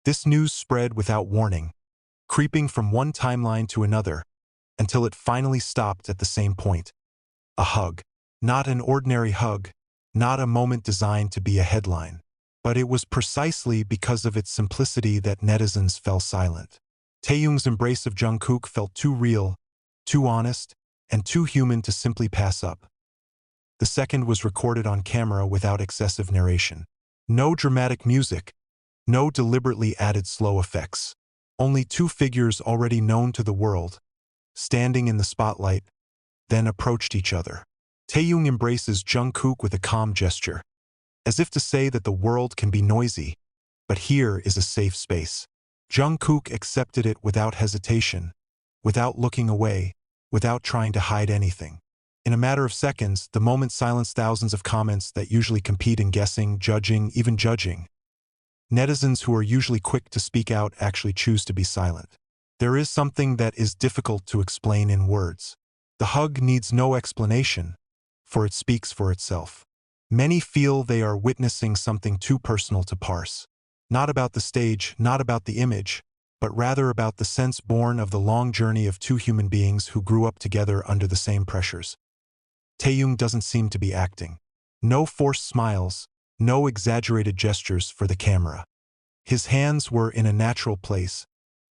This news spread without warning, creeping from one timeline to another, until it finally stopped at the same point. A hug. Not an ordinary hug, not a moment designed to be a headline. But it was precisely because of its simplicity that netizens fell silent. Taehyung's embrace of Jungkook felt too real, too honest, and too human to simply pass up. The second was recorded on camera without excessive narration. No dramatic music, no deliberately added slow effects. Only two figures already known to the world, standing in the spotlight, then approached each other. Taehyung embraces Jungkook with a calm gesture, as if to say that the world can be noisy, but here is a safe space. Jungkook accepted it without hesitation, without looking away, without trying to hide anything. In a matter of seconds, the moment silenced thousands of comments that usually compete in guessing, judging, even judging. Netizens who are usually quick to speak out actually choose to be silent. There is something that is difficult to explain in words. The hug needs no explanation, for it speaks for itself. Many feel they are witnessing something too personal to parse. Not about the stage, not about the image, but rather about the sense born of the long journey of two human beings who grew up together under the same pressures. Taehyung doesn't seem to be acting. No forced smiles, no exaggerated gestures for the camera. His hands were in a natural place.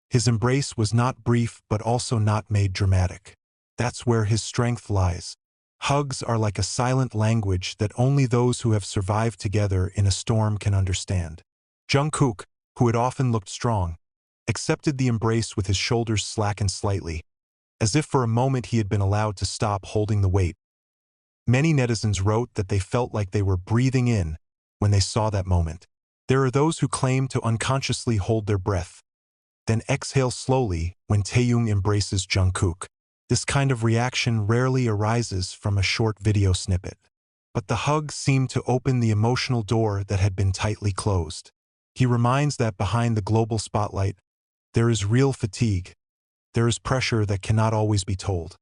His embrace was not brief but also not made dramatic. That's where his strength lies. Hugs are like a silent language that only those who have survived together in a storm can understand. Jungkook, who had often looked strong, accepted the embrace with his shoulders slackened slightly, as if for a moment he had been allowed to stop holding the weight. Many netizens wrote that they felt like they were breathing in when they saw that moment. There are those who claim to unconsciously hold their breath, then exhale slowly when Taehyung embraces Jungkook. This kind of reaction rarely arises from a short video snippet. But the hug seemed to open the emotional door that had been tightly closed. He reminds that behind the global spotlight, there is real fatigue. There is pressure that cannot always be told.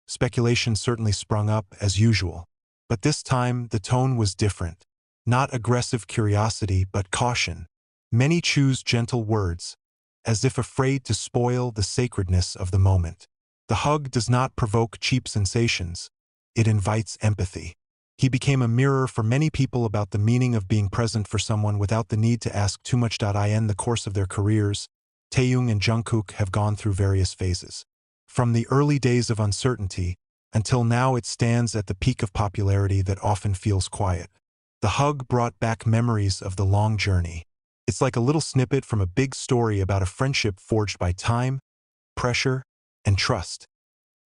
Speculation certainly sprung up as usual. But this time, the tone was different. Not aggressive curiosity, but caution. Many choose gentle words, as if afraid to spoil the sacredness of the moment. The hug does not provoke cheap sensations. It invites empathy. He became a mirror for many people about the meaning of being present for someone without the need to ask too much. In the course of their careers, Taehyung and Jungkook have gone through various phases. From the early days of uncertainty, until now it stands at the peak of popularity that often feels quiet. The hug brought back memories of the long journey. It's like a little snippet from a big story about a friendship forged by time, pressure, and trust.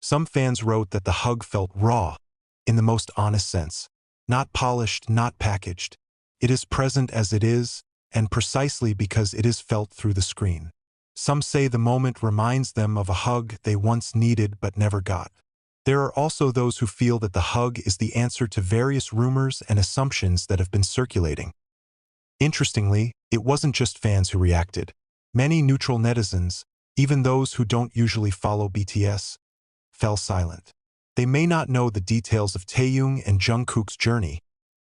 Some fans wrote that the hug felt raw, in the most honest sense. Not polished, not packaged. It is present as it is, and precisely because it is felt through the screen. Some say the moment reminds them of a hug they once needed but never got. There are also those who feel that the hug is the answer to various rumors and assumptions that have been circulating. Interestingly, it wasn't just fans who reacted. Many neutral netizens, even those who don't usually follow BTS, fell silent. They may not know the details of Taehyung and Jungkook's journey,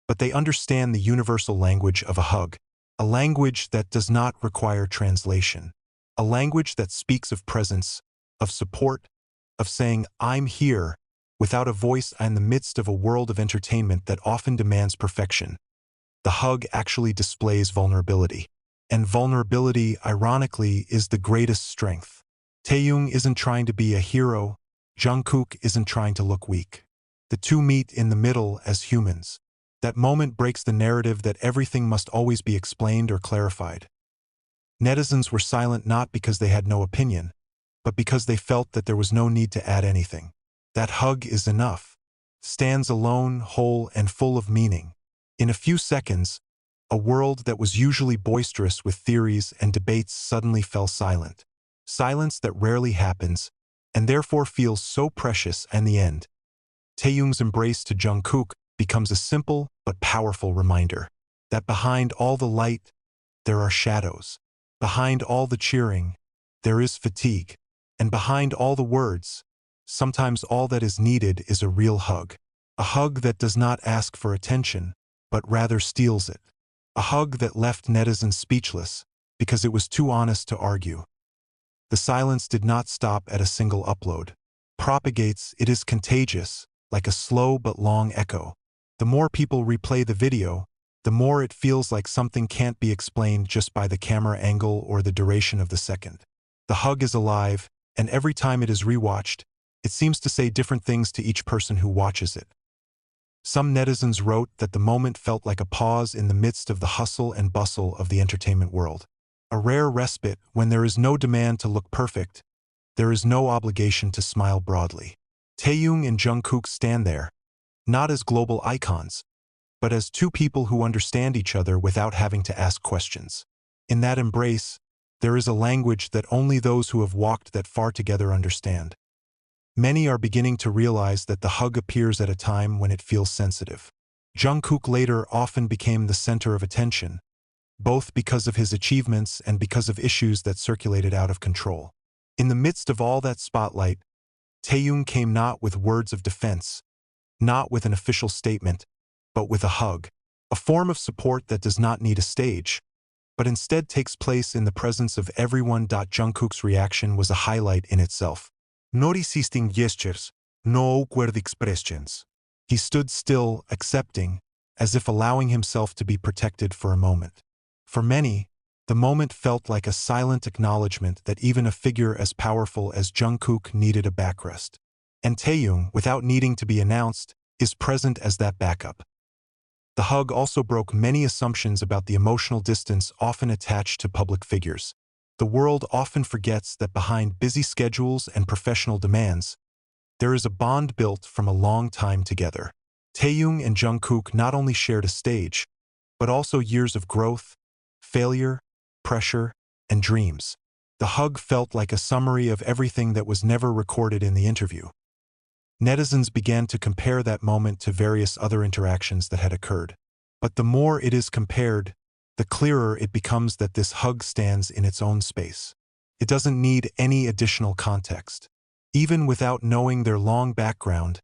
but they understand the universal language of a hug, a language that does not require translation, a language that speaks of presence, of support, of saying, "I'm here," without a voice in the midst of a world of entertainment that often demands perfection. The hug actually displays vulnerability. And vulnerability, ironically, is the greatest strength. Taehyung isn't trying to be a hero. Jungkook isn't trying to look weak. The two meet in the middle as humans. That moment breaks the narrative that everything must always be explained or clarified. Netizens were silent not because they had no opinion, but because they felt that there was no need to add anything. That hug is enough. Stands alone, whole, and full of meaning. In a few seconds, a world that was usually boisterous with theories and debates suddenly fell silent. Silence that rarely happens, and therefore feels so precious in the end. Taehyung's embrace to Jungkook becomes a simple but powerful reminder that behind all the light, there are shadows. Behind all the cheering, there is fatigue. And behind all the words, sometimes all that is needed is a real hug. A hug that does not ask for attention, but rather steals it. A hug that left netizens speechless, because it was too honest to argue. The silence did not stop at a single upload. Propagates, it is contagious, like a slow but long echo. The more people replay the video, the more it feels like something can't be explained just by the camera angle or the duration of the second. The hug is alive, and every time it is rewatched, it seems to say different things to each person who watches it. Some netizens wrote that the moment felt like a pause in the midst of the hustle and bustle of the entertainment world. A rare respite when there is no demand to look perfect, there is no obligation to smile broadly. Taehyung and Jungkook stand there, not as global icons, but as two people who understand each other without having to ask questions. In that embrace, there is a language that only those who have walked that far together understand. Many are beginning to realize that the hug appears at a time when it feels sensitive. Jungkook later often became the center of attention, both because of his achievements and because of issues that circulated out of control. In the midst of all that spotlight, Taehyung came not with words of defense, not with an official statement, but with a hug, a form of support that does not need a stage, but instead takes place in the presence of everyone. Jungkook's reaction was a highlight in itself. No resisting gestures, no awkward expressions. He stood still, accepting, as if allowing himself to be protected for a moment. For many, the moment felt like a silent acknowledgement that even a figure as powerful as Jungkook needed a backrest. And Taehyung, without needing to be announced, is present as that backup. The hug also broke many assumptions about the emotional distance often attached to public figures. The world often forgets that behind busy schedules and professional demands, there is a bond built from a long time together. Taehyung and Jungkook not only shared a stage, but also years of growth, failure, pressure, and dreams. The hug felt like a summary of everything that was never recorded in the interview. Netizens began to compare that moment to various other interactions that had occurred. But the more it is compared, the clearer it becomes that this hug stands in its own space. It doesn't need any additional context. Even without knowing their long background,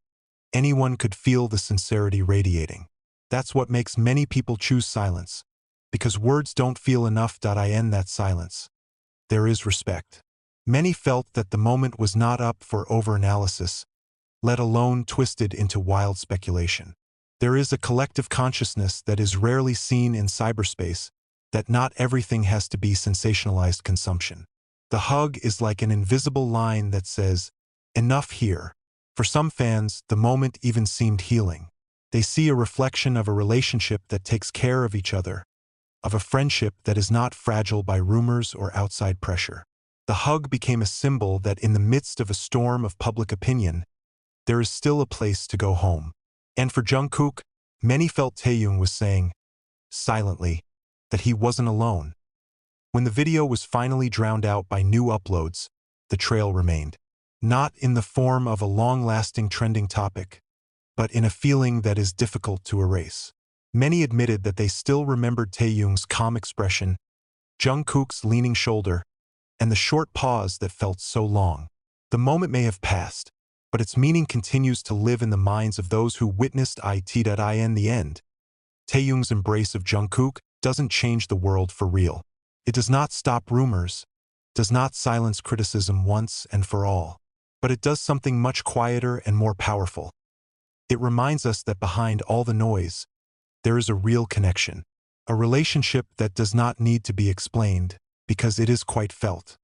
anyone could feel the sincerity radiating. That's what makes many people choose silence, because words don't feel enough. In that silence, there is respect. Many felt that the moment was not up for overanalysis, let alone twisted into wild speculation. There is a collective consciousness that is rarely seen in cyberspace, that not everything has to be sensationalized consumption. The hug is like an invisible line that says, "Enough here." For some fans, the moment even seemed healing. They see a reflection of a relationship that takes care of each other, of a friendship that is not fragile by rumors or outside pressure. The hug became a symbol that in the midst of a storm of public opinion, there is still a place to go home. And for Jungkook, many felt Taehyung was saying, silently, that he wasn't alone. When the video was finally drowned out by new uploads, the trail remained. Not in the form of a long-lasting trending topic, but in a feeling that is difficult to erase. Many admitted that they still remembered Taehyung's calm expression, Jungkook's leaning shoulder, and the short pause that felt so long. The moment may have passed, but its meaning continues to live in the minds of those who witnessed it. In the end, Taehyung's embrace of Jungkook doesn't change the world for real. It does not stop rumors, does not silence criticism once and for all, but it does something much quieter and more powerful. It reminds us that behind all the noise, there is a real connection, a relationship that does not need to be explained, because it is quite felt.